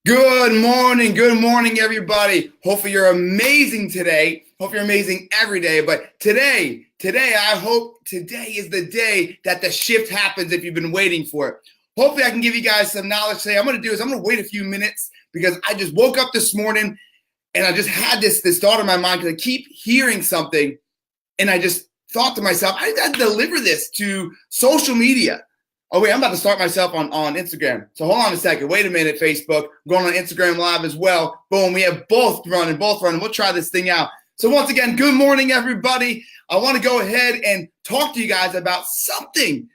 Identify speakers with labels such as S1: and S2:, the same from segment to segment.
S1: Good morning, everybody. Hopefully you're amazing today. Hope you're amazing every day. But today, I hope today is the day that the shift happens if you've been waiting for it. Hopefully I can give you guys some knowledge today. I'm going to wait a few minutes because I just woke up this morning and I just had this thought in my mind because I keep hearing something and I just thought to myself, I got to deliver this to social media. Oh, wait, I'm about to start myself on Instagram. So hold on a second. Wait a minute, Facebook. I'm going on Instagram Live as well. Boom, we have both running. We'll try this thing out. So once again, good morning, everybody. I want to go ahead and talk to you guys about something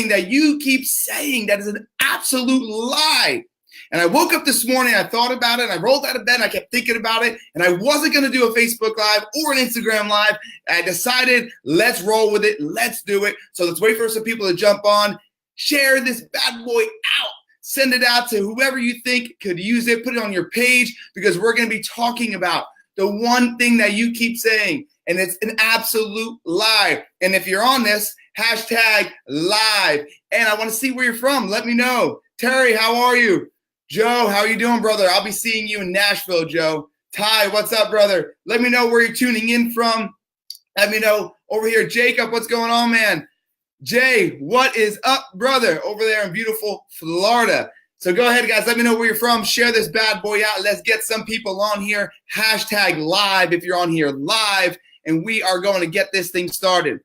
S1: that you keep saying that is an absolute lie. And I woke up this morning, I thought about it, and I rolled out of bed, and I kept thinking about it, and I wasn't going to do a Facebook Live or an Instagram Live. I decided, let's roll with it. Let's do it. So let's wait for some people to jump on. Share this bad boy out. Send it out to whoever you think could use it. Put it on your page because we're going to be talking about the one thing that you keep saying, and it's an absolute lie. And if you're on this, hashtag live. And I want to see where you're from. Let me know. Terry, how are you? Joe, how are you doing, brother? I'll be seeing you in Nashville, Joe. Ty, what's up, brother? Let me know where you're tuning in from. Let me know over here. Jacob, what's going on, man? Jay, what is up, brother, over there in beautiful Florida? So go ahead, guys. Let me know where you're from. Share this bad boy out. Let's get some people on here. Hashtag live if you're on here live, and we are going to get this thing started.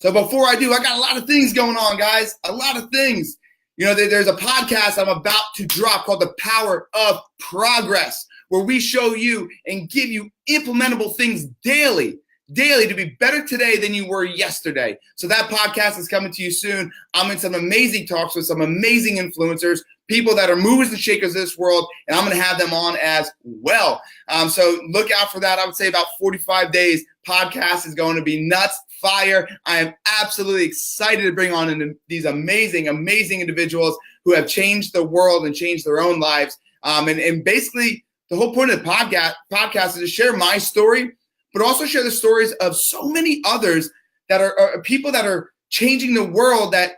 S1: So before I do, I got a lot of things going on, guys. A lot of things. You know, there's a podcast I'm about to drop called The Power of Progress, where we show you and give you implementable things daily to be better today than you were yesterday. So that podcast is coming to you soon. I'm in some amazing talks with some amazing influencers, people that are movers and shakers of this world, and I'm going to have them on as well. So look out for that. I would say about 45 days. Podcast is going to be nuts, fire. I am absolutely excited to bring on these amazing individuals who have changed the world and changed their own lives. And basically, the whole point of the podcast is to share my story, but also share the stories of so many others that are people that are changing the world that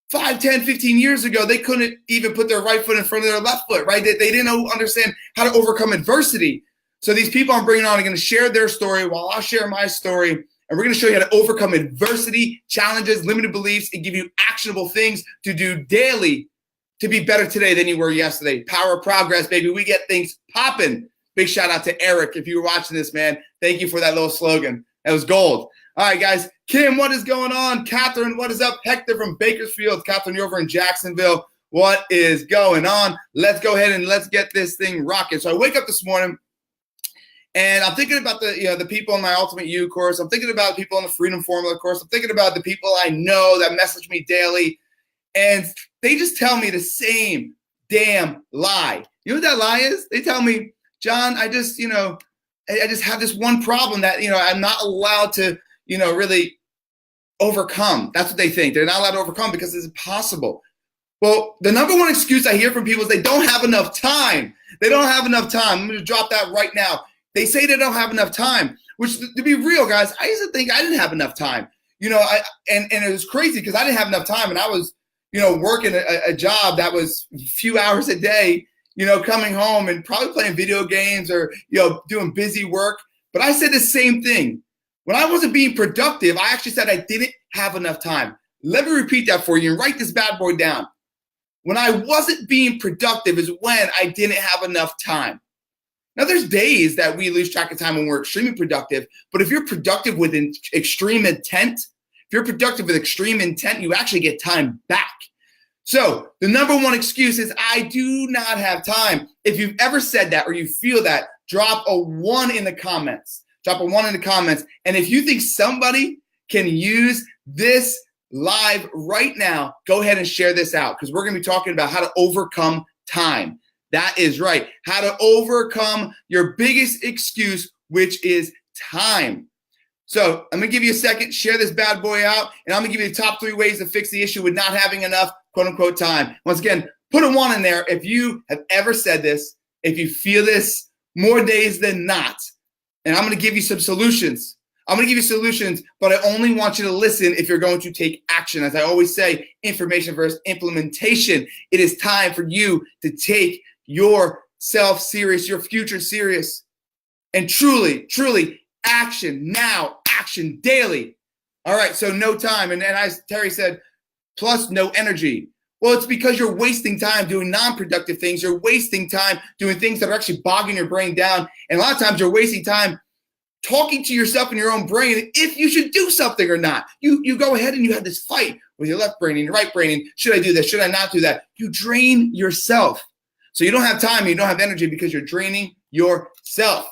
S1: 5, 10, 15 years ago, they couldn't even put their right foot in front of their left foot, right? They didn't understand how to overcome adversity. So these people I'm bringing on are going to share their story while I'll share my story. And we're going to show you how to overcome adversity, challenges, limited beliefs, and give you actionable things to do daily to be better today than you were yesterday. Power of progress, baby. We get things popping. Big shout out to Eric. If you were watching this, man, thank you for that little slogan. That was gold. All right, guys. Kim, what is going on? Catherine, what is up? Hector from Bakersfield. Catherine, you're over in Jacksonville. What is going on? Let's go ahead and let's get this thing rocking. So I wake up this morning and I'm thinking about the people in my Ultimate You course. I'm thinking about people in the Freedom Formula course. I'm thinking about the people I know that message me daily. And they just tell me the same damn lie. You know what that lie is? They tell me, John, I just have this one problem that, I'm not allowed to, really overcome. That's what they think. They're not allowed to overcome because it's impossible. Well, the number one excuse I hear from people is they don't have enough time. They don't have enough time. I'm going to drop that right now. They say they don't have enough time, which, to be real, guys, I used to think I didn't have enough time. And it was crazy because I didn't have enough time, and I was, working a job that was a few hours a day, coming home and probably playing video games or, doing busy work. But I said the same thing. When I wasn't being productive, I actually said I didn't have enough time. Let me repeat that for you and write this bad boy down. When I wasn't being productive is when I didn't have enough time. Now, there's days that we lose track of time when we're extremely productive. But if you're productive with extreme intent, you actually get time back. So the number one excuse is I do not have time. If you've ever said that or you feel that, drop a 1 in the comments. And if you think somebody can use this live right now, go ahead and share this out because we're going to be talking about how to overcome time. That is right. How to overcome your biggest excuse, which is time. So I'm going to give you a second, share this bad boy out, and I'm going to give you the top 3 ways to fix the issue with not having enough, quote unquote, time. Once again, put a 1 in there if you have ever said this, if you feel this more days than not. And I'm going to give you some solutions. But I only want you to listen if you're going to take action. As I always say, information versus implementation. It is time for you to take yourself serious, your future serious. And truly, action now, action daily. All right, so no time. And then as Terry said, plus no energy. Well, it's because you're wasting time doing non-productive things. You're wasting time doing things that are actually bogging your brain down. And a lot of times you're wasting time talking to yourself in your own brain if you should do something or not. You go ahead and you have this fight with your left brain and your right brain. And should I do this? Should I not do that? You drain yourself. So you don't have time, you don't have energy because you're draining yourself.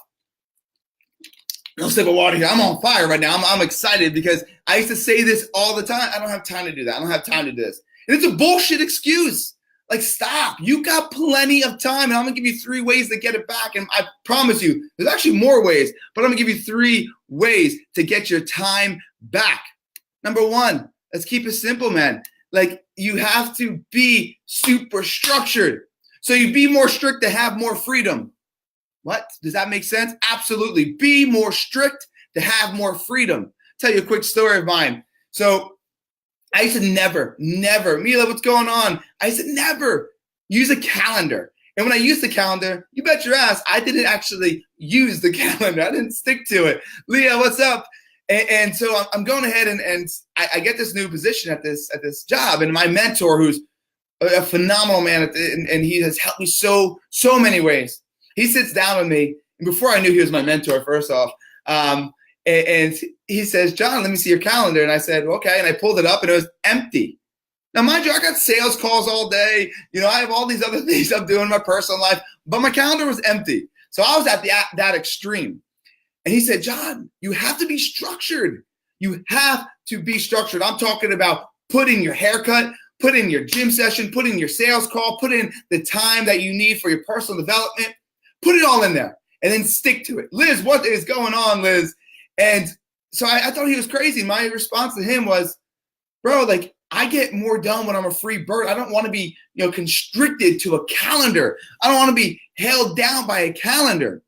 S1: No sip of water here. I'm on fire right now. I'm excited because I used to say this all the time. I don't have time to do that. I don't have time to do this. And it's a bullshit excuse. Like, stop. You got plenty of time. And I'm going to give you 3 ways to get it back. And I promise you, there's actually more ways. But I'm going to give you 3 ways to get your time back. Number 1, let's keep it simple, man. Like, you have to be super structured. So you be more strict to have more freedom. What? Does that make sense? Absolutely. Be more strict to have more freedom. Tell you a quick story of mine. So I used to never, Mila, what's going on? I used to never use a calendar. And when I used the calendar, you bet your ass, I didn't actually use the calendar. I didn't stick to it. Leah, what's up? And so I'm going ahead and I get this new position at this job. And my mentor, who's a phenomenal man, and he has helped me so many ways. He sits down with me, and before I knew he was my mentor, first off, and he says, John, let me see your calendar. And I said, okay. And I pulled it up, and it was empty. Now, mind you, I got sales calls all day. You know, I have all these other things I'm doing in my personal life, but my calendar was empty. So I was at that extreme. And he said, John, you have to be structured. You have to be structured. I'm talking about put in your haircut, put in your gym session, put in your sales call, put in the time that you need for your personal development. Put it all in there and then stick to it. Liz, what is going on, Liz? And so I thought he was crazy. My response to him was, bro, like, I get more done when I'm a free bird. I don't want to be, constricted to a calendar. I don't want to be held down by a calendar.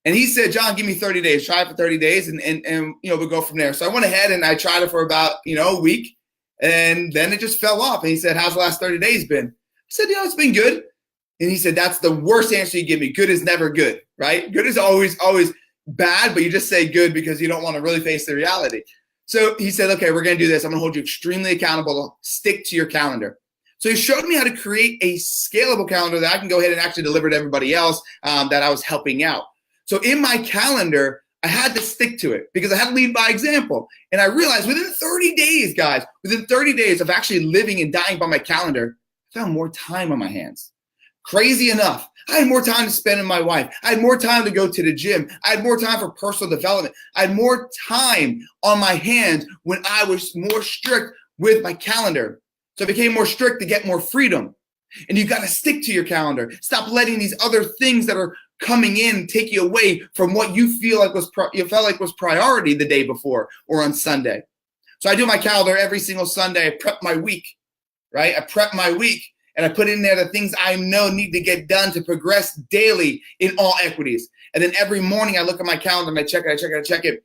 S1: And he said, John, give me 30 days. Try it for 30 days and we'll go from there. So I went ahead and I tried it for about, a week. And then it just fell off. And he said, how's the last 30 days been? I said, it's been good. And he said, that's the worst answer you give me. Good is never good, right? Good is always bad, but you just say good because you don't want to really face the reality. So he said, okay, we're going to do this. I'm going to hold you extremely accountable. Stick to your calendar. So he showed me how to create a scalable calendar that I can go ahead and actually deliver to everybody else that I was helping out. So in my calendar, I had to stick to it because I had to lead by example. And I realized within 30 days, guys, within 30 days of actually living and dying by my calendar, I found more time on my hands. Crazy enough, I had more time to spend with my wife. I had more time to go to the gym. I had more time for personal development. I had more time on my hands when I was more strict with my calendar. So I became more strict to get more freedom. And you got to stick to your calendar. Stop letting these other things that are coming in take you away from what you felt like was priority the day before or on Sunday. So I do my calendar every single Sunday. I prep my week, right? I prep my week. And I put in there the things I know need to get done to progress daily in all equities. And then every morning I look at my calendar and I check it.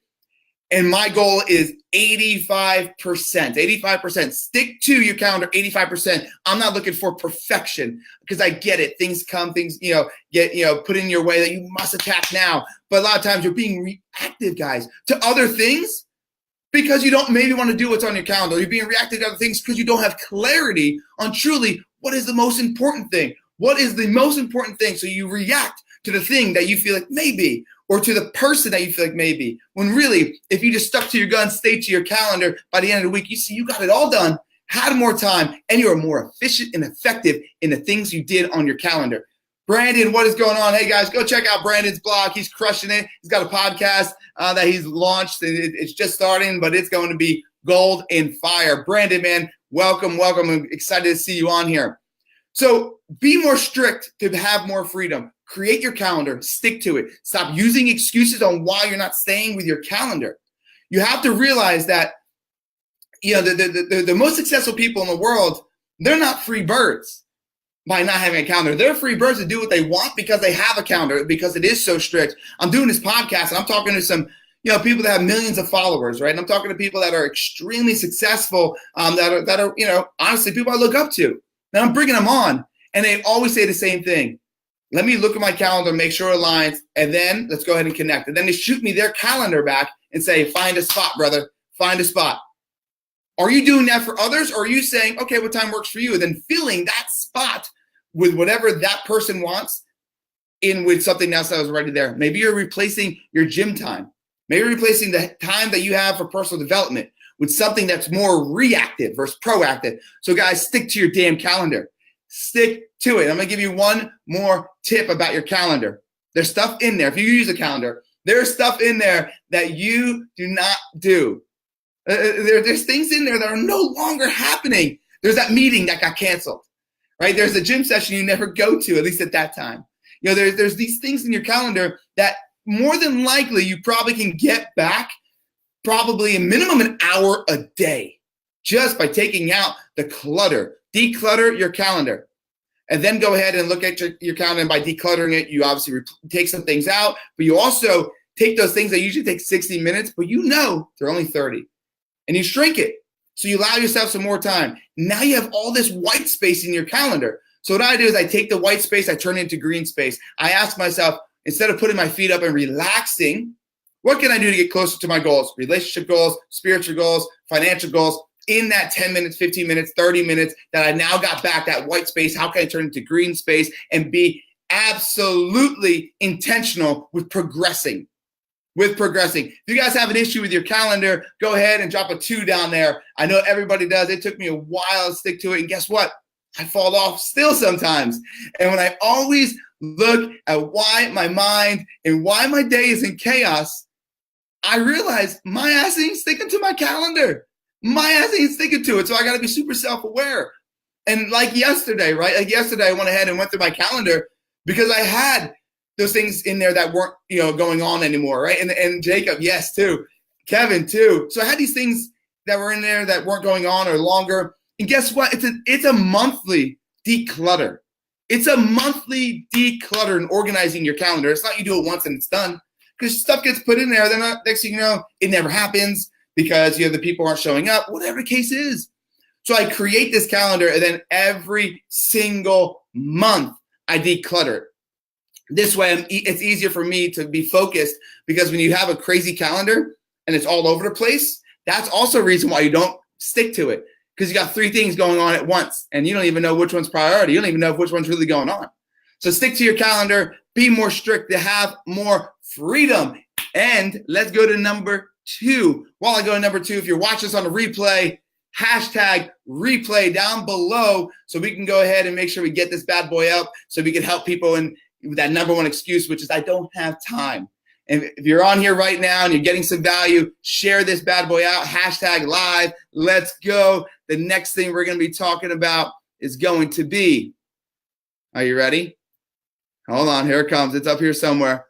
S1: And my goal is 85%. 85%. Stick to your calendar, 85%. I'm not looking for perfection because I get it. Things come, things, get, put in your way that you must attack now. But a lot of times you're being reactive, guys, to other things because you don't maybe want to do what's on your calendar. You're being reactive to other things because you don't have clarity on truly what is the most important thing? What is the most important thing? So you react to the thing that you feel like maybe, or to the person that you feel like maybe, when really, if you just stuck to your guns, stay to your calendar, by the end of the week, you see you got it all done, had more time, and you are more efficient and effective in the things you did on your calendar. Brandon, what is going on? Hey, guys, go check out Brandon's blog. He's crushing it. He's got a podcast that he's launched. It's just starting, but it's going to be gold and fire. Brandon, man, welcome. I'm excited to see you on here. So be more strict to have more freedom. Create your calendar. Stick to it. Stop using excuses on why you're not staying with your calendar. You have to realize that, the most successful people in the world, they're not free birds by not having a calendar. They're free birds to do what they want because they have a calendar, because it is so strict. I'm doing this podcast and I'm talking to some people that have millions of followers, right? And I'm talking to people that are extremely successful, that are honestly people I look up to. And I'm bringing them on, And they always say the same thing. Let me look at my calendar, make sure it aligns, and then let's go ahead and connect. And then they shoot me their calendar back and say, find a spot, brother, find a spot. Are you doing that for others, or are you saying, okay, what time works for you? And then filling that spot with whatever that person wants in with something else that was already there. Maybe you're replacing your gym time. Maybe you're replacing the time that you have for personal development with something that's more reactive versus proactive. So guys, stick to your damn calendar. Stick to it. I'm going to give you one more tip about your calendar. There's stuff in there. If you use a calendar, there's stuff in there that you do not do. There's things in there that are no longer happening. There's that meeting that got canceled, right? There's a gym session you never go to, at least at that time. You know, there's these things in your calendar that more than likely you probably can get back probably a minimum an hour a day just by taking out the clutter. Declutter your calendar. And then go ahead and look at your calendar. And by decluttering it, you obviously take some things out, but you also take those things that usually take 60 minutes, but you know they're only 30. And you shrink it. So you allow yourself some more time. Now you have all this white space in your calendar. So what I do is I take the white space, I turn it into green space. I ask myself, instead of putting my feet up and relaxing, what can I do to get closer to my goals? Relationship goals, spiritual goals, financial goals. In that 10 minutes, 15 minutes, 30 minutes that I now got back, that white space, how can I turn it into green space and be absolutely intentional with progressing? If you guys have an issue with your calendar, go ahead and drop a 2 down there. I know everybody does. It took me a while to stick to it. And guess what? I fall off still sometimes. And when I always look at why my mind and why my day is in chaos, I realize my ass ain't sticking to my calendar. My ass ain't sticking to it. So I got to be super self-aware. And like yesterday, right? Like yesterday, I went ahead and went through my calendar because I had those things in there that weren't, going on anymore, right? And Jacob, yes, too. Kevin, too. So I had these things that were in there that weren't going on or longer. And guess what? It's a monthly declutter. It's a monthly declutter and organizing your calendar. It's not you do it once and it's done. Because stuff gets put in there. Then next thing you know, it never happens because the people aren't showing up, whatever the case is. So I create this calendar, and then every single month I declutter it. This way, it's easier for me to be focused, because when you have a crazy calendar and it's all over the place, that's also a reason why you don't stick to it, because you got 3 things going on at once and you don't even know which one's priority. You don't even know which one's really going on. So stick to your calendar, be more strict to have more freedom. And let's go to number 2. While I go to number 2, if you're watching this on a replay, hashtag replay down below so we can go ahead and make sure we get this bad boy up so we can help people in that number 1 excuse, which is I don't have time. And if you're on here right now and you're getting some value, share this bad boy out, hashtag live. Let's go. The next thing we're going to be talking about is going to be, are you ready? Hold on, here it comes. It's up here somewhere.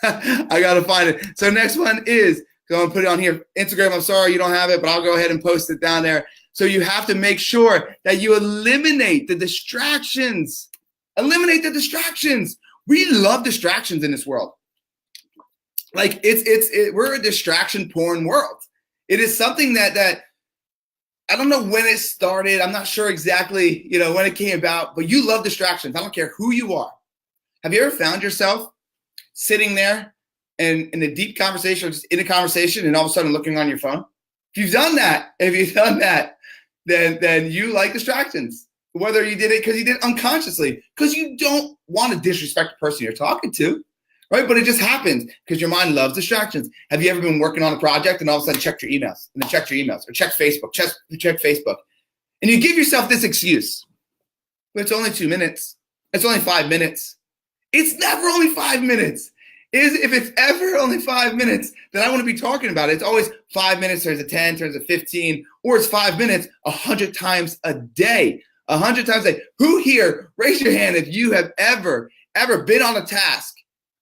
S1: I got to find it. So next one is, go and put it on here. Instagram, I'm sorry you don't have it, but I'll go ahead and post it down there. So you have to make sure that you eliminate the distractions. Eliminate the distractions. We love distractions in this world. Like we're a distraction porn world. It is something that I don't know when it started. I'm not sure exactly, when it came about, but you love distractions. I don't care who you are. Have you ever found yourself sitting there and in a deep conversation or just in a conversation and all of a sudden looking on your phone? If you've done that, then you like distractions. Whether you did it because you did it unconsciously, because you don't want to disrespect the person you're talking to, right? But it just happens because your mind loves distractions. Have you ever been working on a project and all of a sudden checked your emails and then checked your emails or checked Facebook, check Facebook, and you give yourself this excuse? But it's only 2 minutes. It's only 5 minutes. It's never only 5 minutes. If it's ever only 5 minutes, then I want to be talking about it. It's always 5 minutes, turns to 10, turns to 15, or it's 5 minutes 100 times a day. 100 times a day. Who here, raise your hand if you have ever been on a task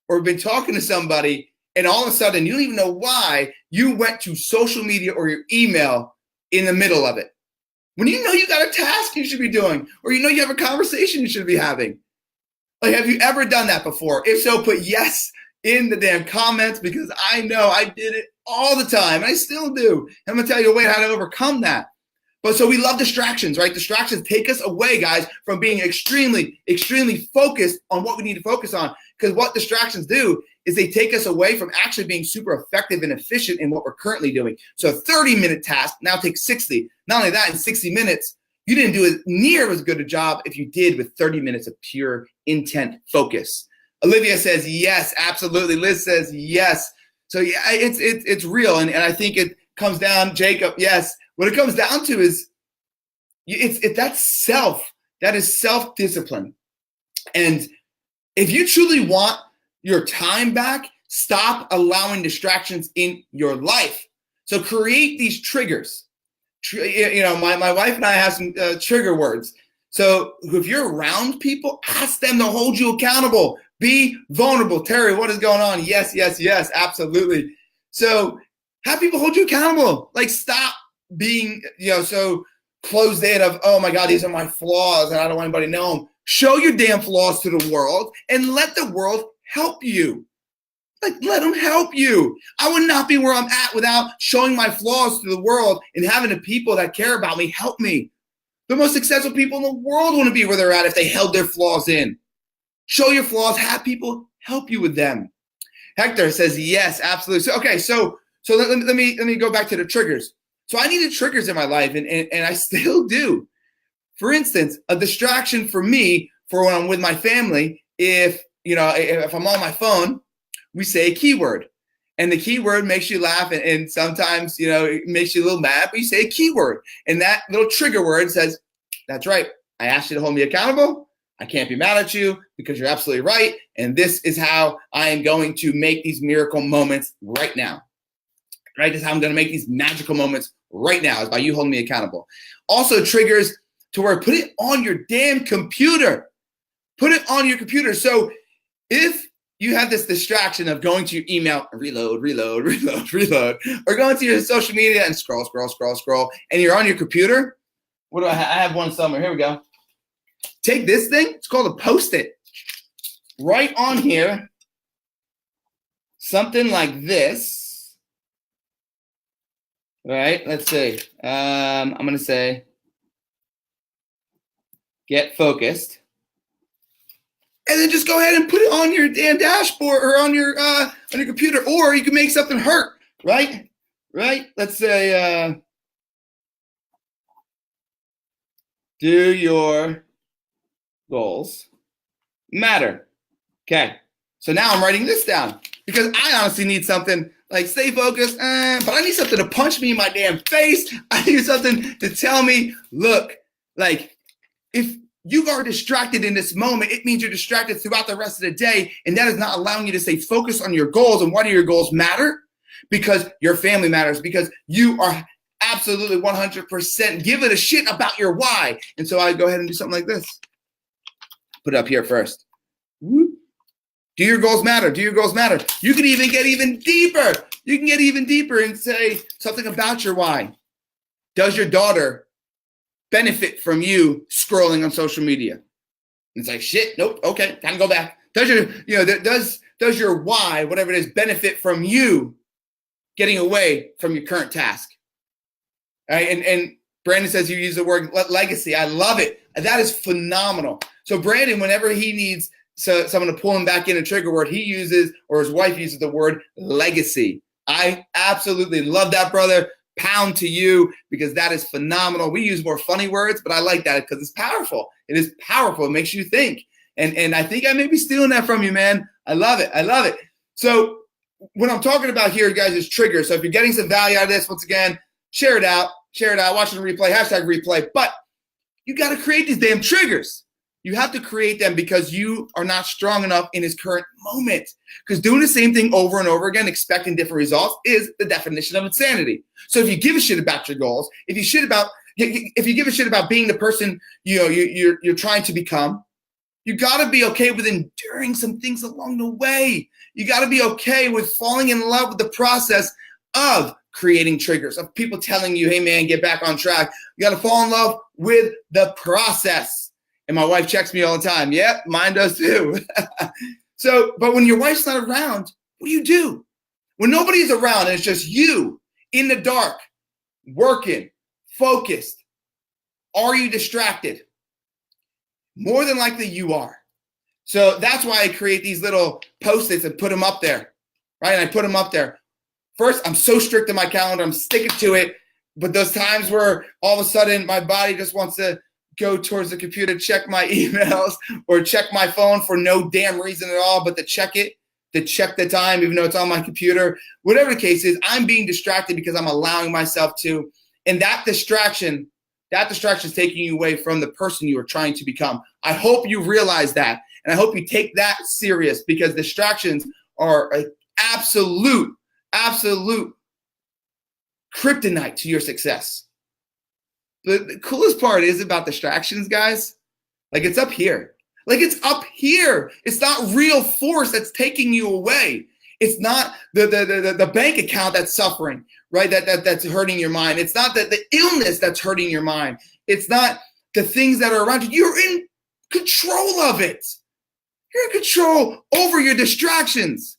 S1: or been talking to somebody and all of a sudden you don't even know why you went to social media or your email in the middle of it. When you know you got a task you should be doing, or you have a conversation you should be having. Like, have you ever done that before? If so, put yes in the damn comments, because I know I did it all the time. And I still do. I'm going to tell you a way how to overcome that. But so we love distractions, right? Distractions take us away, guys, from being extremely, extremely focused on what we need to focus on. Because what distractions do is they take us away from actually being super effective and efficient in what we're currently doing. So a 30-minute task now takes 60. Not only that, in 60 minutes, you didn't do as near as good a job if you did with 30 minutes of pure intent focus. Olivia says yes, absolutely. Liz says yes. So yeah, it's real, and I think it comes down, Jacob, yes. What it comes down to is that is self-discipline. And if you truly want your time back, stop allowing distractions in your life. So create these triggers. My wife and I have some trigger words. So if you're around people, ask them to hold you accountable. Be vulnerable. Terry, what is going on? Yes, absolutely. So have people hold you accountable. Like, stop being, so closed in of, oh my God, these are my flaws and I don't want anybody to know them. Show your damn flaws to the world and let the world help you. Like, let them help you. I would not be where I'm at without showing my flaws to the world and having the people that care about me help me. The most successful people in the world want to be where they're at if they held their flaws in. Show your flaws, have people help you with them. Hector says yes, absolutely. So let me go back to the triggers. So I needed triggers in my life, and I still do. For instance, a distraction for me for when I'm with my family, if I'm on my phone, we say a keyword. And the keyword makes you laugh, and sometimes, it makes you a little mad, but you say a keyword. And that little trigger word says, that's right, I asked you to hold me accountable. I can't be mad at you because you're absolutely right. And this is how I am going to make these miracle moments right now. Right? This is how I'm going to make these magical moments right now, is by you holding me accountable. Also triggers to where put it on your damn computer. Put it on your computer. So if you have this distraction of going to your email, reload, or going to your social media and scroll, and you're on your computer, what do I have? I have one somewhere. Here we go. Take this thing. It's called a Post-it. Right on here, something like this. All right, let's see. I'm going to say, get focused. And then just go ahead and put it on your damn dashboard or on your computer, or you can make something hurt, right? Right? Let's say, do your goals matter? Okay. So now I'm writing this down because I honestly need something like stay focused, but I need something to punch me in my damn face. I need something to tell me, look, like if you are distracted in this moment, it means you're distracted throughout the rest of the day, and that is not allowing you to stay focused on your goals. And why do your goals matter? Because your family matters, because you are absolutely 100% give it a shit about your why. And so I go ahead and do something like this. Put it up here first. Do your goals matter? Do your goals matter? You can even get even deeper. You can get even deeper and say something about your why. Does your daughter benefit from you scrolling on social media? And it's like, shit, nope, okay, time to go back. Does your, does your why, whatever it is, benefit from you getting away from your current task? All right, and Brandon says you use the word legacy. I love it. That is phenomenal. So Brandon, whenever he needs someone to pull him back in a trigger word, he uses, or his wife uses the word legacy. I absolutely love that, brother. Pound to you, because that is phenomenal. We use more funny words, but I like that because it's powerful. It is powerful. It makes you think. And I think I may be stealing that from you, man. I love it. I love it. So what I'm talking about here, guys, is triggers. So if you're getting some value out of this, once again, share it out, watch the replay, #replay. But you got to create these damn triggers. You have to create them because you are not strong enough in this current moment. Because doing the same thing over and over again, expecting different results, is the definition of insanity. So if you give a shit about your goals, if you give a shit about being the person you're trying to become, you got to be okay with enduring some things along the way. You got to be okay with falling in love with the process of creating triggers, of people telling you, hey man, get back on track. You got to fall in love with the process. And my wife checks me all the time. Yep, mine does too. But when your wife's not around, what do? When nobody's around and it's just you in the dark, working, focused, Are you distracted? More than likely you are. So that's why I create these little Post-its and put them up there, right? And I put them up there. First, I'm so strict in my calendar. I'm sticking to it. But those times where all of a sudden my body just wants to go towards the computer, check my emails or check my phone for no damn reason at all, but to check it, to check the time, even though it's on my computer, whatever the case is, I'm being distracted because I'm allowing myself to. And that distraction is taking you away from the person you are trying to become. I hope you realize that. And I hope you take that serious, because distractions are an absolute kryptonite to your success. The coolest part is about distractions, guys, like it's up here. Like it's up here. It's not real force that's taking you away. It's not the bank account that's suffering, right? That's hurting your mind. It's not the illness that's hurting your mind. It's not the things that are around you. You're in control of it. You're in control over your distractions.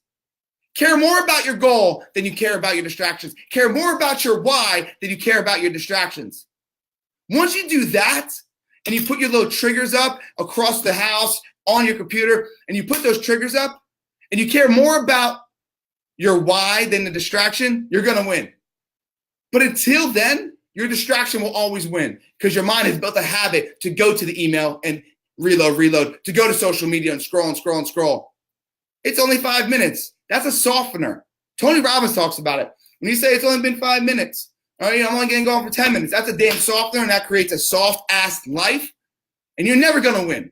S1: Care more about your goal than you care about your distractions. Care more about your why than you care about your distractions. Once you do that, and you put your little triggers up across the house on your computer, and you put those triggers up, and you care more about your why than the distraction, you're going to win. But until then, your distraction will always win, because your mind has built a habit to go to the email and reload, to go to social media and scroll. It's only 5 minutes. That's a softener. Tony Robbins talks about it. When you say it's only been 5 minutes, all right, I'm only going to go on for 10 minutes. That's a damn softener, and that creates a soft-ass life, and you're never going to win.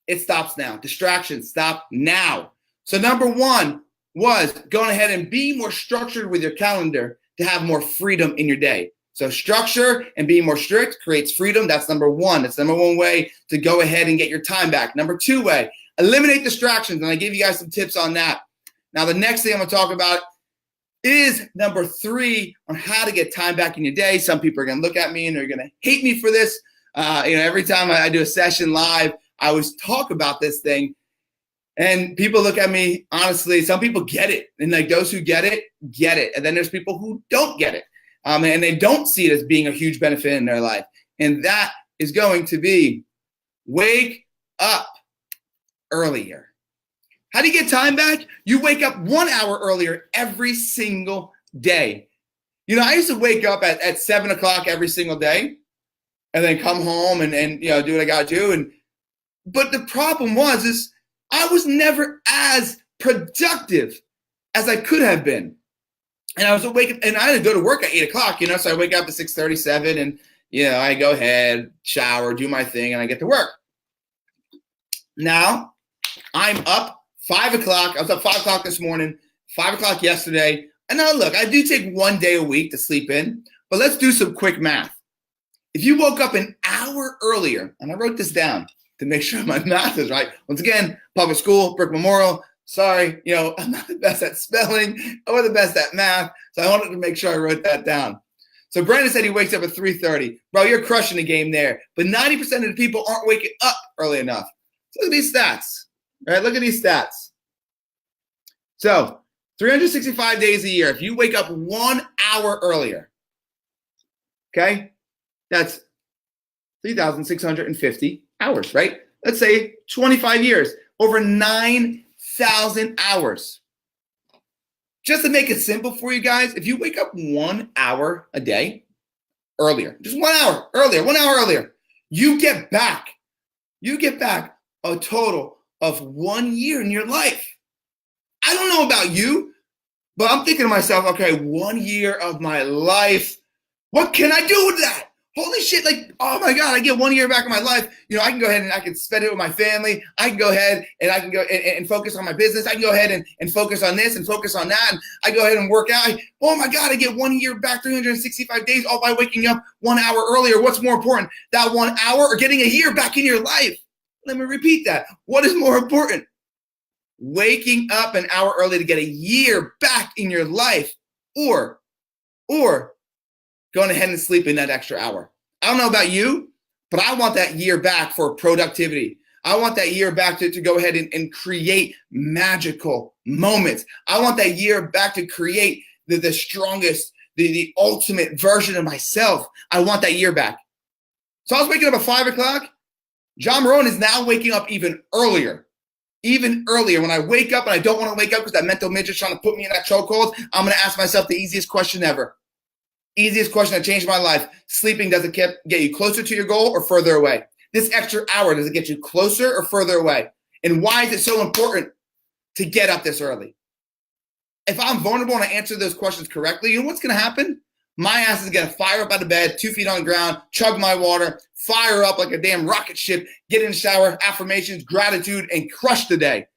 S1: It stops now. Distractions stop now. So number one was going ahead and be more structured with your calendar to have more freedom in your day. So structure and being more strict creates freedom. That's number one. That's number one way to go ahead and get your time back. Number two way, eliminate distractions. And I gave you guys some tips on that. Now, the next thing I'm going to talk about is number three on how to get time back in your day. Some people are going to look at me and they're going to hate me for this. Every time I do a session live, I always talk about this thing. And people look at me, honestly, some people get it. And like those who get it, get it. And then there's people who don't get it. And they don't see it as being a huge benefit in their life. And that is going to be wake up earlier. How do you get time back? You wake up 1 hour earlier every single day. I used to wake up at 7 o'clock every single day and then come home and do what I got to do. But the problem is I was never as productive as I could have been. And I was awake, and I had to go to work at 8 o'clock, so I wake up at 6:37 and, I go ahead, shower, do my thing, and I get to work. Now, I'm up 5 o'clock. I was up 5 o'clock this morning, 5 o'clock yesterday. And now, look, I do take 1 day a week to sleep in, but let's do some quick math. If you woke up an hour earlier, and I wrote this down to make sure my math is right. Once again, public school, Brick Memorial. Sorry, I'm not the best at spelling or the best at math, so I wanted to make sure I wrote that down. So Brandon said he wakes up at 3:30. Bro, you're crushing the game there. But 90% of the people aren't waking up early enough. So look at these stats, right? Look at these stats. So 365 days a year, if you wake up 1 hour earlier, okay, that's 3,650 hours, right? Let's say 25 years, over 9,000 hours. Just to make it simple for you guys, if you wake up 1 hour a day earlier, just 1 hour earlier, you get back a total of 1 year in your life. I don't know about you, but I'm thinking to myself, okay, 1 year of my life, what can I do with that? Holy shit, oh my God, I get 1 year back in my life. I can go ahead and I can spend it with my family. I can go ahead and I can go and focus on my business. I can go ahead and focus on this and focus on that. And I go ahead and work out. Oh my God, I get 1 year back, 365 days, all by waking up 1 hour earlier. What's more important, that 1 hour or getting a year back in your life? Let me repeat that. What is more important? Waking up an hour early to get a year back in your life, or going ahead and sleeping that extra hour. I don't know about you, but I want that year back for productivity. I want that year back to go ahead and create magical moments. I want that year back to create the strongest, the ultimate version of myself. I want that year back. So I was waking up at 5 o'clock. John Marone is now waking up even earlier. Even earlier. When I wake up and I don't want to wake up because that mental midget's trying to put me in that chokehold, I'm going to ask myself the easiest question ever. Easiest question that changed my life. Sleeping, does it get you closer to your goal or further away? This extra hour, does it get you closer or further away? And why is it so important to get up this early? If I'm vulnerable and I answer those questions correctly, you know what's going to happen? My ass is going to fire up out of bed, 2 feet on the ground, chug my water, fire up like a damn rocket ship, get in the shower, affirmations, gratitude, and crush the day.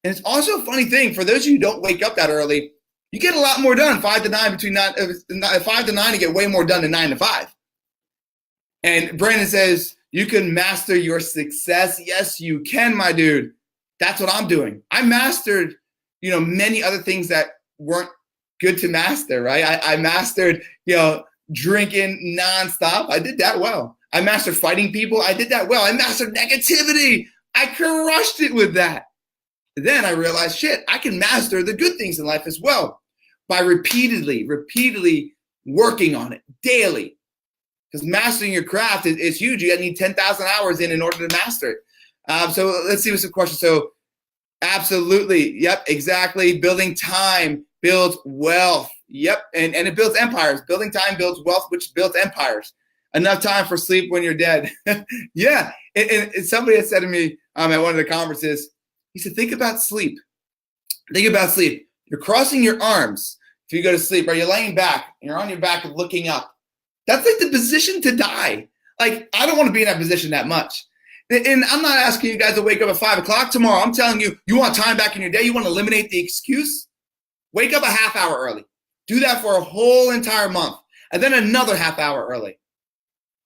S1: And it's also a funny thing, for those of you who don't wake up that early, you get a lot more done 5 to 9, between 5 to 9, you get way more done than 9 to 5. And Brandon says, you can master your success. Yes, you can, my dude. That's what I'm doing. I mastered, many other things that weren't good to master, right? I mastered, drinking nonstop. I did that well. I mastered fighting people. I did that well. I mastered negativity. I crushed it with that. Then I realized, shit, I can master the good things in life as well by repeatedly working on it daily. Because mastering your craft is huge. You need 10,000 hours in order to master it. So let's see what's the question. So absolutely. Yep, exactly. Building time builds wealth. Yep. And it builds empires. Building time builds wealth, which builds empires. Enough time for sleep when you're dead. Yeah. And somebody had said to me at one of the conferences, he said, think about sleep. Think about sleep. You're crossing your arms. If you go to sleep, or you're laying back, and you're on your back and looking up. That's like the position to die. Like, I don't want to be in that position that much. And I'm not asking you guys to wake up at 5 o'clock tomorrow. I'm telling you, you want time back in your day? You want to eliminate the excuse? Wake up a half hour early. Do that for a whole entire month. And then another half hour early,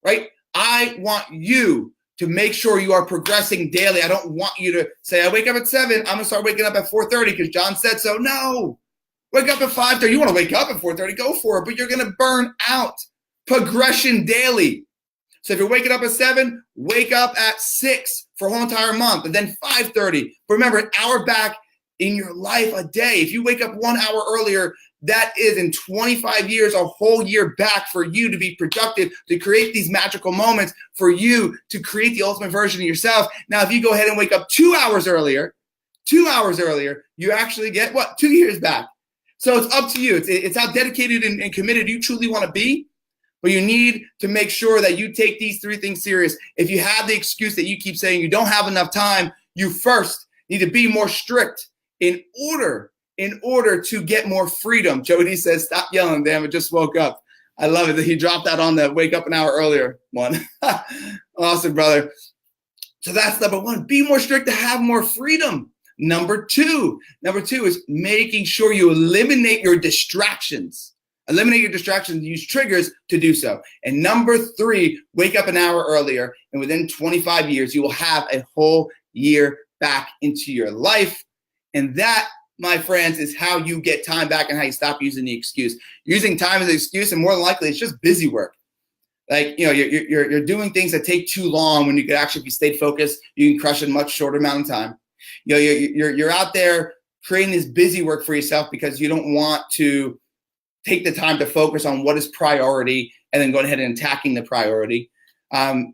S1: right? I want you to make sure you are progressing daily. I don't want you to say, I wake up at 7. I'm going to start waking up at 4:30 because John said so. No. Wake up at 5:30. You want to wake up at 4:30, go for it. But you're going to burn out. Progression daily. So if you're waking up at 7, wake up at 6 for a whole entire month, and then 5:30. But remember, an hour back in your life a day. If you wake up 1 hour earlier, that is in 25 years, a whole year back for you to be productive, to create these magical moments, for you to create the ultimate version of yourself. Now, if you go ahead and wake up 2 hours earlier, you actually get what? 2 years back. So it's up to you. It's how dedicated and committed you truly want to be. But you need to make sure that you take these 3 things serious. If you have the excuse that you keep saying you don't have enough time, you first need to be more strict in order to get more freedom. Jody says, stop yelling, damn, I just woke up. I love it that he dropped that on the wake up an hour earlier one. Awesome, brother. So that's number 1. Be more strict to have more freedom. Number two is making sure you eliminate your distractions. Eliminate your distractions, use triggers to do so. And number 3, wake up an hour earlier. And within 25 years, you will have a whole year back into your life. And that, my friends, is how you get time back and how you stop using the excuse. Using time as an excuse, and more than likely, it's just busy work. Like, you're doing things that take too long when you could actually, if you stayed focused, you can crush it in a much shorter amount of time. You're out there creating this busy work for yourself because you don't want to take the time to focus on what is priority and then going ahead and attacking the priority. And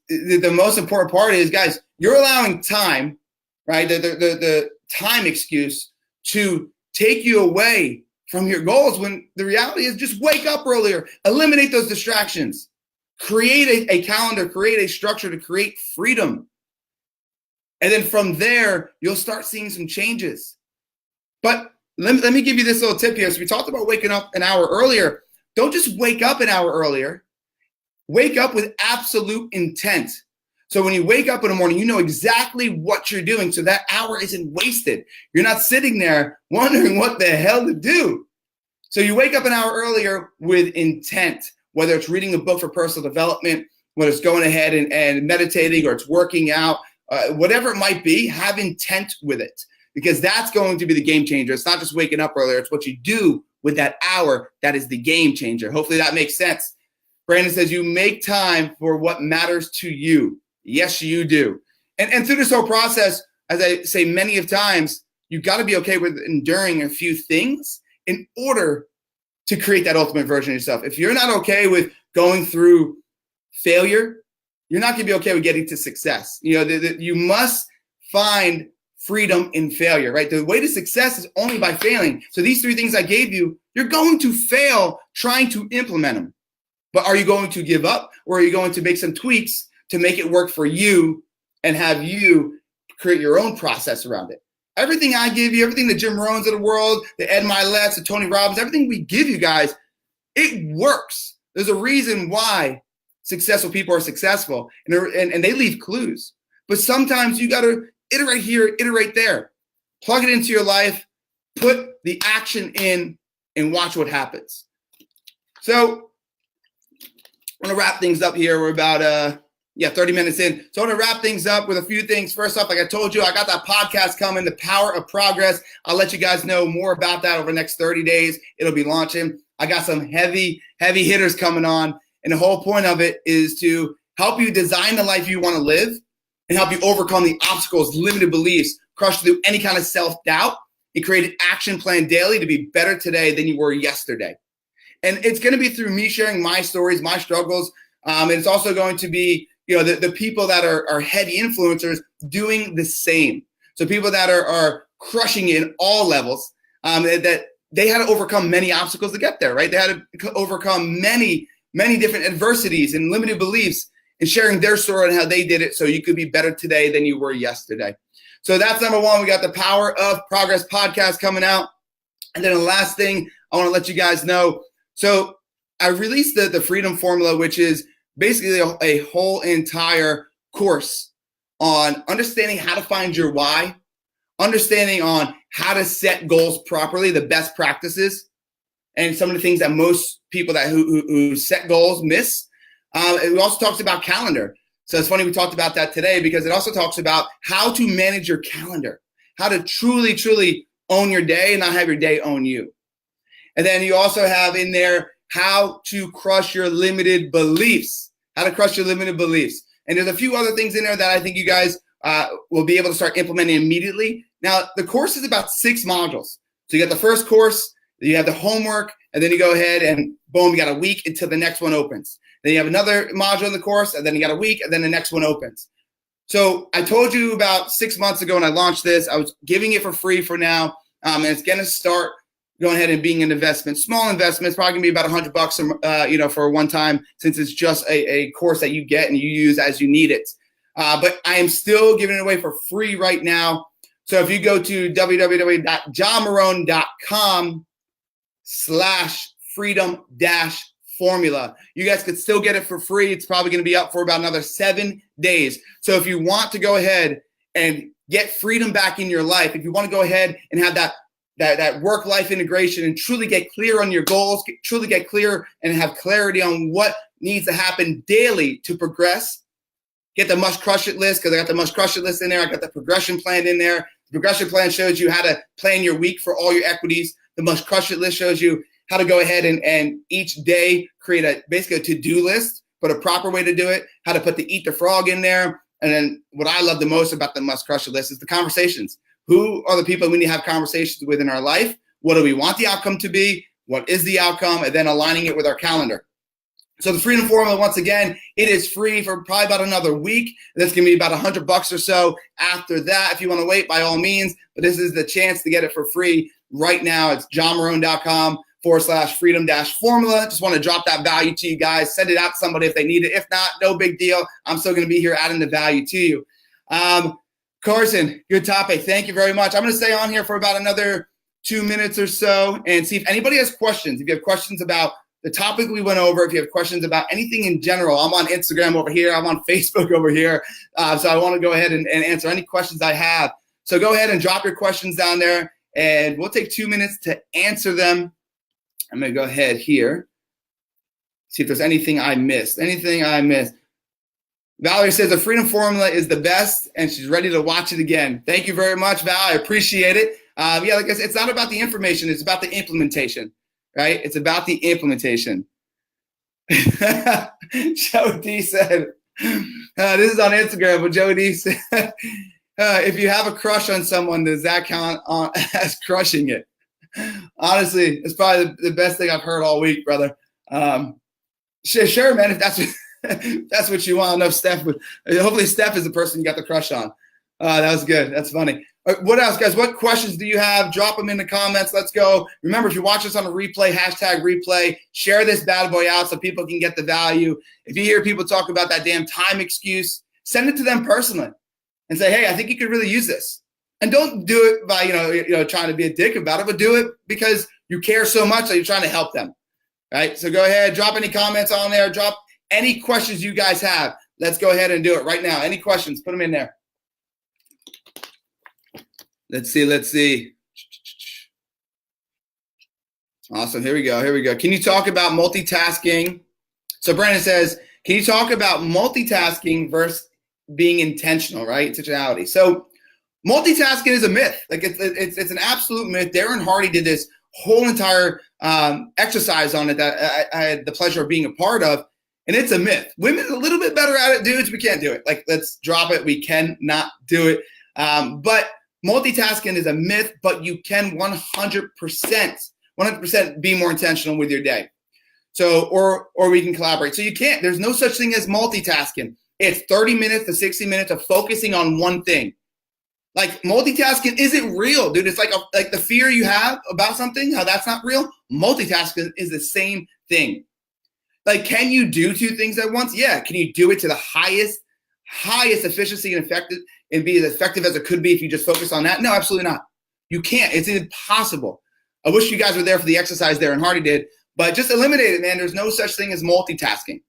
S1: the most important part is, guys, you're allowing time, right? The time excuse to take you away from your goals when the reality is just wake up earlier, eliminate those distractions, create a calendar, create a structure to create freedom. And then from there, you'll start seeing some changes. But let me give you this little tip here. So we talked about waking up an hour earlier. Don't just wake up an hour earlier. Wake up with absolute intent. So when you wake up in the morning, you know exactly what you're doing. So that hour isn't wasted. You're not sitting there wondering what the hell to do. So you wake up an hour earlier with intent, whether it's reading a book for personal development, whether it's going ahead and meditating, or it's working out, whatever it might be, have intent with it. Because that's going to be the game changer. It's not just waking up earlier. It's what you do with that hour that is the game changer. Hopefully that makes sense. Brandon says, you make time for what matters to you. Yes, you do. And through this whole process, as I say many of times, you've got to be okay with enduring a few things in order to create that ultimate version of yourself. If you're not okay with going through failure, you're not going to be okay with getting to success. You must find freedom in failure, right? The way to success is only by failing. So these 3 things I gave you, you're going to fail trying to implement them. But are you going to give up, or are you going to make some tweaks to make it work for you and have you create your own process around it? Everything I give you, everything the Jim Rohns of the world, the Ed Milet's, the Tony Robbins, everything we give you guys, it works. There's a reason why successful people are successful, and they leave clues. But sometimes you got to iterate here, iterate there. Plug it into your life, put the action in, and watch what happens. So I'm going to wrap things up here. We're about 30 minutes in. So I want to wrap things up with a few things. First off, like I told you, I got that podcast coming, The Power of Progress. I'll let you guys know more about that over the next 30 days. It'll be launching. I got some heavy hitters coming on. And the whole point of it is to help you design the life you want to live and help you overcome the obstacles, limited beliefs, crush through any kind of self-doubt, and create an action plan daily to be better today than you were yesterday. And it's going to be through me sharing my stories, my struggles. And it's also going to be, the people that are heavy influencers doing the same. So people that are crushing it in all levels, that they had to overcome many obstacles to get there, right? They had to overcome many different adversities and limited beliefs, and sharing their story and how they did it so you could be better today than you were yesterday. So that's number 1. We got the Power of Progress podcast coming out. And then the last thing I want to let you guys know. So I released the Freedom Formula, which is basically a whole entire course on understanding how to find your why, understanding on how to set goals properly, the best practices, and some of the things that most people who set goals miss. It also talks about calendar. So it's funny we talked about that today, because it also talks about how to manage your calendar, how to truly own your day and not have your day own you. And then you also have in there how to crush your limited beliefs, And there's a few other things in there that I think you guys will be able to start implementing immediately. Now, the course is about 6 modules. So you got the first course, you have the homework, and then you go ahead and boom, you got a week until the next one opens. Then you have another module in the course, and then you got a week, and then the next one opens. So I told you about 6 months ago when I launched this, I was giving it for free for now, and it's going to start going ahead and being an investment, small investment. It's probably going to be about $100, for a one time, since it's just a course that you get and you use as you need it. But I am still giving it away for free right now. So if you go to www.johnmarone.com/freedom-formula, you guys could still get it for free. It's probably going to be up for about another 7 days. So if you want to go ahead and get freedom back in your life, if you want to go ahead and have that work-life integration and truly get clear on your goals, truly get clear and have clarity on what needs to happen daily to progress, get the Must Crush It list, because I got the Must Crush It list in there. I got the progression plan in there. The progression plan shows you how to plan your week for all your equities. The Must Crush It list shows you how to go ahead and each day create basically a to-do list, but a proper way to do it, how to put the Eat the Frog in there. And then what I love the most about the Must Crush It list is the conversations. Who are the people we need to have conversations with in our life? What do we want the outcome to be? What is the outcome? And then aligning it with our calendar. So the Freedom Formula, once again, it is free for probably about another week. That's going to be about $100 or so after that. If you want to wait, by all means. But this is the chance to get it for free right now. It's johnmarone.com/freedom-formula. Just want to drop that value to you guys. Send it out to somebody if they need it. If not, no big deal. I'm still going to be here adding the value to you. Carson, good topic. Thank you very much. I'm going to stay on here for about another 2 minutes or so and see if anybody has questions. If you have questions about the topic we went over, if you have questions about anything in general, I'm on Instagram over here. I'm on Facebook over here. So I want to go ahead and answer any questions I have. So go ahead and drop your questions down there, and we'll take 2 minutes to answer them. I'm going to go ahead here, see if there's anything I missed. Valerie says the Freedom Formula is the best, and she's ready to watch it again. Thank you very much, Val. I appreciate it. Like I said, it's not about the information. It's about the implementation, right? It's about the implementation. Joe D said, this is on Instagram, but Joe D said, if you have a crush on someone, does that count as crushing it? Honestly, it's probably the best thing I've heard all week, brother. Sure, man, if that's what That's what you want to know. Hopefully Steph is the person you got the crush on. That was good. That's funny. What else, guys? What questions do you have? Drop them in the comments. Let's go. Remember, if you watch this on a replay, hashtag replay, share this bad boy out so people can get the value. If you hear people talk about that damn time excuse, send it to them personally and say, hey, I think you could really use this. And don't do it by, trying to be a dick about it, but do it because you care so much that you're trying to help them. Right? So go ahead, drop any comments on there. Drop any questions you guys have. Let's go ahead and do it right now. Any questions? Put them in there. Let's see. Awesome. Here we go. Can you talk about multitasking? So Brandon says, can you talk about multitasking versus being intentional, right? Intentionality. So multitasking is a myth. Like it's an absolute myth. Darren Hardy did this whole entire exercise on it that I had the pleasure of being a part of. And it's a myth. Women are a little bit better at it. Dudes, we can't do it. Like, let's drop it. We cannot do it. But multitasking is a myth, but you can 100% be more intentional with your day. So, or we can collaborate. So you can't. There's no such thing as multitasking. It's 30 minutes to 60 minutes of focusing on one thing. Like multitasking isn't real, dude. It's like the fear you have about something, how that's not real. Multitasking is the same thing. Like, can you do two things at once? Yeah. Can you do it to the highest efficiency and effective and be as effective as it could be if you just focus on that? No, absolutely not. You can't. It's impossible. I wish you guys were there for the exercise Darren Hardy did, but just eliminate it, man. There's no such thing as multitasking.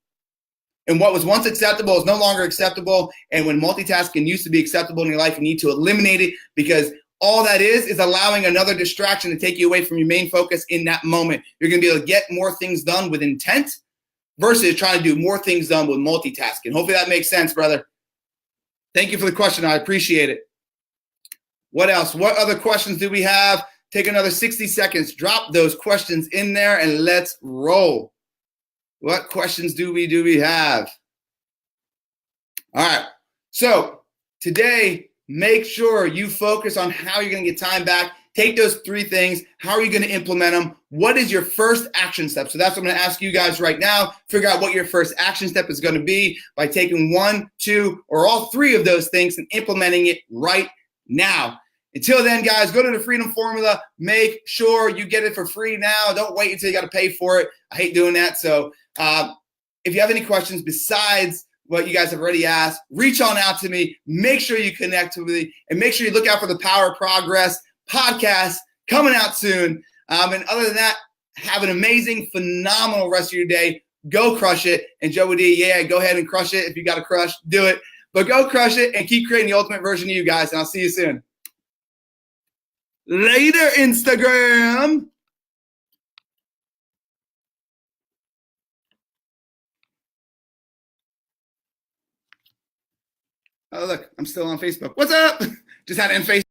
S1: And what was once acceptable is no longer acceptable. And when multitasking used to be acceptable in your life, you need to eliminate it, because all that is allowing another distraction to take you away from your main focus in that moment. You're going to be able to get more things done with intent versus trying to do more things done with multitasking. Hopefully that makes sense, brother. Thank you for the question. I appreciate it. What else? What other questions do we have? Take another 60 seconds. Drop those questions in there and let's roll. What questions do we have? All right. So today, make sure you focus on how you're going to get time back. Take those 3 things. How are you going to implement them? What is your first action step? So that's what I'm going to ask you guys right now. Figure out what your first action step is going to be by taking 1, 2, or all 3 of those things and implementing it right now. Until then, guys, go to the Freedom Formula. Make sure you get it for free now. Don't wait until you got to pay for it. I hate doing that. So if you have any questions besides what you guys have already asked, reach on out to me. Make sure you connect with me, and make sure you look out for the Power of Progress podcast coming out soon. And other than that, have an amazing, phenomenal rest of your day. Go crush it. And Joey D, yeah, go ahead and crush it. If you got to crush, do it. But go crush it and keep creating the ultimate version of you guys. And I'll see you soon. Later, Instagram. Oh, look, I'm still on Facebook. What's up? Just had to end Facebook.